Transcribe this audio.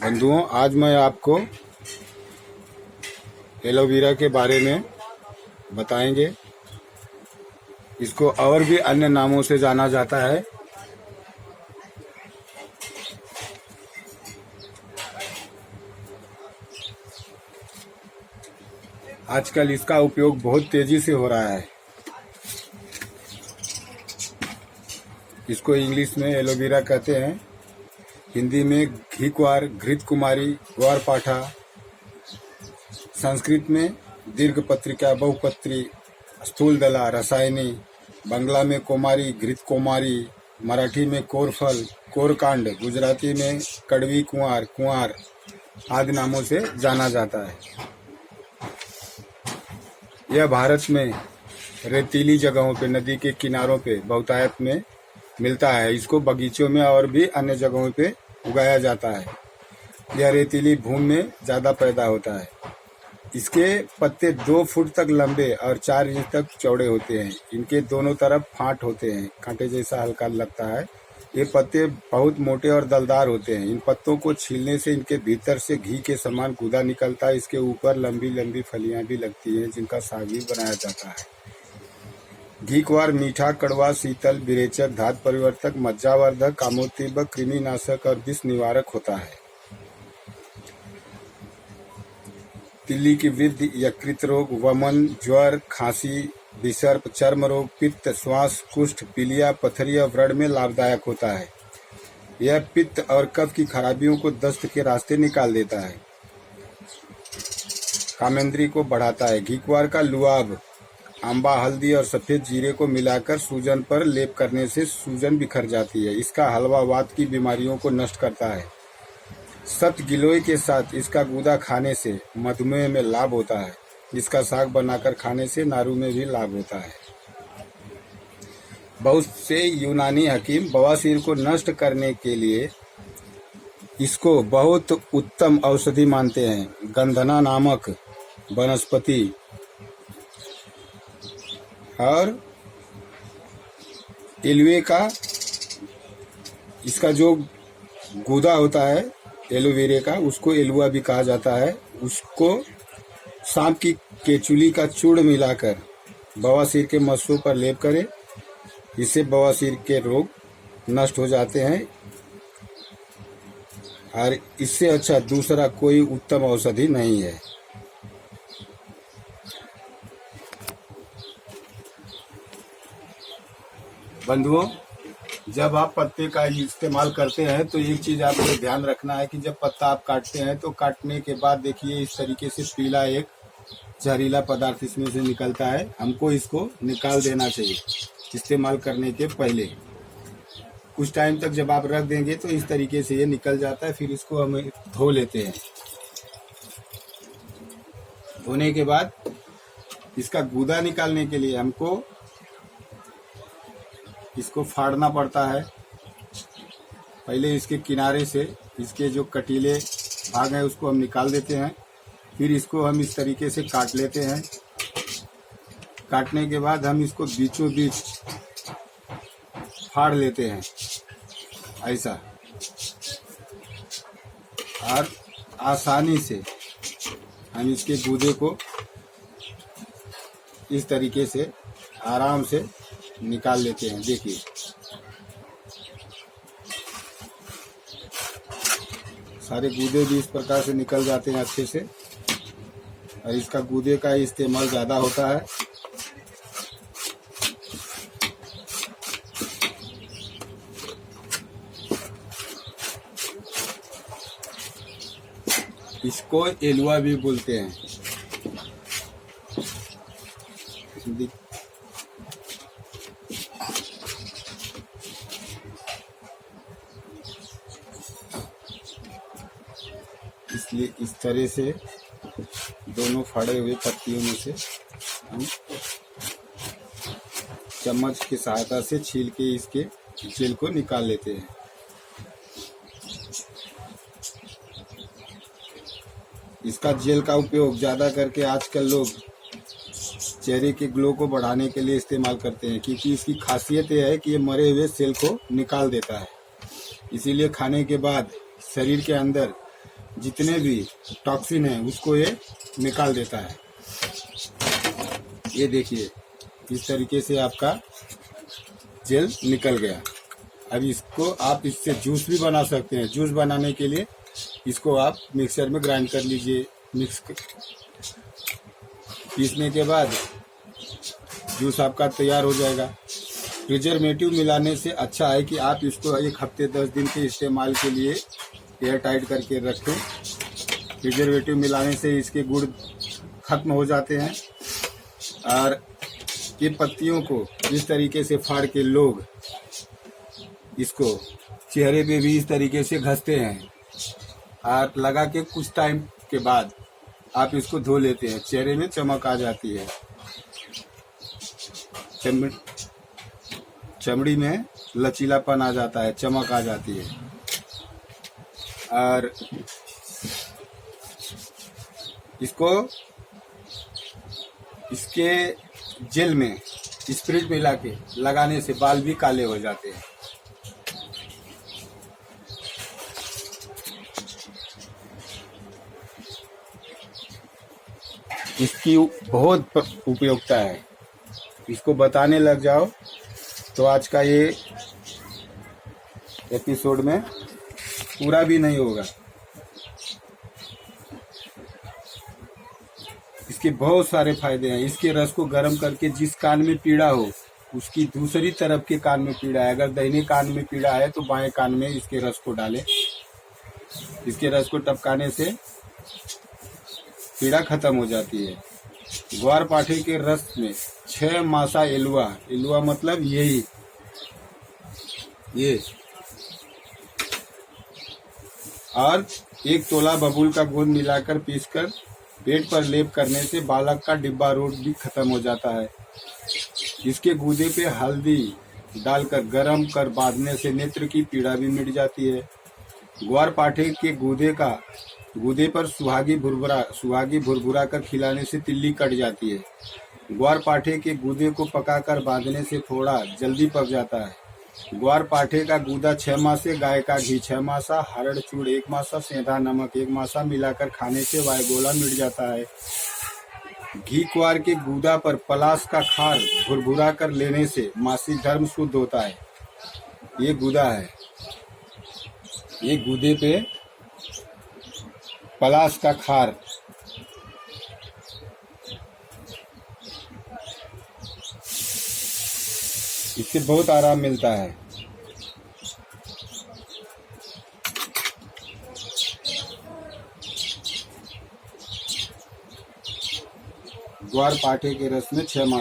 बंधुओं, आज मैं आपको एलोवेरा के बारे में बताएंगे। इसको और भी अन्य नामों से जाना जाता है। आजकल इसका उपयोग बहुत तेजी से हो रहा है। इसको इंग्लिश में एलोवेरा कहते हैं, हिंदी में घीक्वार, घृत कुमारी, ग्वारपाठा, संस्कृत में दीर्घ पत्रिका, बहुपत्री, स्थूल दला, रसायनी, बांग्ला में कोमारी, घृत कोमारी, मराठी में कोरफल, कोरकांड, गुजराती में कड़वी कुंवार, कुंवार आदि नामों से जाना जाता है। यह भारत में रेतीली जगहों पे, नदी के किनारों पे बहुतायत में मिलता है। इसको बगीचों में और भी अन्य जगहों पे उगाया जाता है। यह रेतीली भूमि में ज़्यादा पैदा होता है। इसके पत्ते 2 फुट तक लंबे और 4 इंच तक चौड़े होते हैं। इनके दोनों तरफ फांट होते हैं, कांटे जैसा हल्का लगता है। ये पत्ते बहुत मोटे और दलदार होते हैं। इन पत्तों को छीलने से इनके भीतर से घी के समान गूदा निकलता है। इसके ऊपर लंबी लंबी फलियां भी लगती हैं, जिनका साग भी बनाया जाता है। घीक्वार मीठा, कड़वा, शीतल, विरेचक, धात परिवर्तक, मज्जावर्धक, कामोत्तेजक, कृमिनाशक और विष निवारक होता है। तिल्ली की वृद्धि, यकृत रोग, वमन, ज्वर, खांसी, विसर्प, चर्म रोग, पित्त, श्वास, कुष्ठ, पीलिया, पथरी और व्रण में लाभदायक होता है। यह पित्त और कफ की खराबियों को दस्त के रास्ते निकाल देता है। कामेंद्री को बढ़ाता है। घीक्वार का लुआब, आंबा, हल्दी और सफेद जीरे को मिलाकर सूजन पर लेप करने से सूजन बिखर जाती है। इसका हलवा वात की बीमारियों को नष्ट करता है। सत गिलोय के साथ इसका गूदा खाने से मधुमेह में लाभ होता है। इसका साग बनाकर खाने से नारू में भी लाभ होता है। बहुत से यूनानी हकीम बवासीर को नष्ट करने के लिए इसको बहुत उत्तम औषधि मानते हैं। गंधना नामक वनस्पति और एलुवे का, इसका जो गूदा होता है एलोवेरे का, उसको एलुआ भी कहा जाता है। उसको सांप की केचुली का चूर्ण मिलाकर बवासीर के मस्सों पर लेप करें। इससे बवासीर के रोग नष्ट हो जाते हैं और इससे अच्छा दूसरा कोई उत्तम औषधि नहीं है। बंधुओं, जब आप पत्ते का इस्तेमाल करते हैं तो एक चीज आपको ध्यान रखना है कि जब पत्ता आप काटते हैं तो काटने के बाद देखिए इस तरीके से पीला एक जहरीला पदार्थ इसमें से निकलता है। हमको इसको निकाल देना चाहिए इस्तेमाल करने के पहले। कुछ टाइम तक जब आप रख देंगे तो इस तरीके से ये निकल जाता है। फिर इसको हम धो लेते हैं। धोने के बाद इसका गूदा निकालने के लिए हमको इसको फाड़ना पड़ता है। पहले इसके किनारे से इसके जो कटीले भाग हैं उसको हम निकाल देते हैं। फिर इसको हम इस तरीके से काट लेते हैं। काटने के बाद हम इसको बीचों बीच फाड़ लेते हैं ऐसा, और आसानी से हम इसके गूदे को इस तरीके से आराम से निकाल लेते हैं। देखिए सारे गूदे भी इस प्रकार से निकल जाते हैं अच्छे से, और इसका गूदे का इस्तेमाल ज़्यादा होता है। इसको एलुआ भी बोलते हैं। इसलिए इस तरह से दोनों फाड़े हुए पत्तियों में से हम चम्मच की सहायता से छील के इसके जेल को निकाल लेते हैं। इसका जेल का उपयोग ज़्यादा करके आजकल लोग चेहरे के ग्लो को बढ़ाने के लिए इस्तेमाल करते हैं, क्योंकि इसकी खासियत यह है कि ये मरे हुए सेल को निकाल देता है। इसीलिए खाने के बाद शरीर के अंदर जितने भी टॉक्सिन हैं उसको ये निकाल देता है। ये देखिए, इस तरीके से आपका जेल निकल गया। अब इसको आप इससे जूस भी बना सकते हैं। जूस बनाने के लिए इसको आप मिक्सर में ग्राइंड कर लीजिए। पीसने के बाद जूस आपका तैयार हो जाएगा। प्रिजर्वेटिव मिलाने से अच्छा है कि आप इसको 1 हफ्ते 10 दिन के इस्तेमाल के लिए एयर टाइट करके रखें। प्रिजर्वेटिव मिलाने से इसके गुण खत्म हो जाते हैं। और ये पत्तियों को इस तरीके से फाड़ के लोग इसको चेहरे पे भी इस तरीके से घसते हैं और लगा के कुछ टाइम के बाद आप इसको धो लेते हैं। चेहरे में चमक आ जाती है, चमड़ी में लचीलापन आ जाता है, चमक आ जाती है। और इसको इसके जेल में स्पिरिट मिला के लगाने से बाल भी काले हो जाते हैं। इसकी बहुत उपयोगिता है। इसको बताने लग जाओ तो आज का ये एपिसोड में पूरा भी नहीं होगा। इसके बहुत सारे फायदे हैं। इसके रस को गर्म करके जिस कान में पीड़ा हो उसकी दूसरी तरफ के कान में पीड़ा है, अगर दाहिने कान में पीड़ा है तो बाएं कान में इसके रस को डालें। इसके रस को टपकाने से पीड़ा खत्म हो जाती है। ग्वारपाठे के रस में 6 मासा एलुआ मतलब यही ये और 1 तोला बबूल का गोंद मिलाकर पीसकर पेट पर लेप करने से बालक का डिब्बा रोग भी खत्म हो जाता है। इसके गूदे पे हल्दी डालकर गर्म कर बांधने से नेत्र की पीड़ा भी मिट जाती है। ग्वारपाठे के गूदे पर सुहागी भुरभुरा कर खिलाने से तिल्ली कट जाती है। ग्वारपाठे के गूदे को पकाकर बांधने से थोड़ा जल्दी पक जाता है। ग्वारपाठे का गूदा 6 मासे, गाय का घी 6 मासा, हरड़ चूड़ 1 मासा, सेंधा नमक 1 मासा मिलाकर खाने से वायुगोला मिट जाता है। घी क्वार के गूदा पर पलाश का खार भुरभुरा कर लेने से मासिक धर्म शुद्ध होता है। ये गूदा है, ये गूदे पे पलाश का खार इससे बहुत आराम मिलता है। ग्वारपाठे के रस में 6 मासा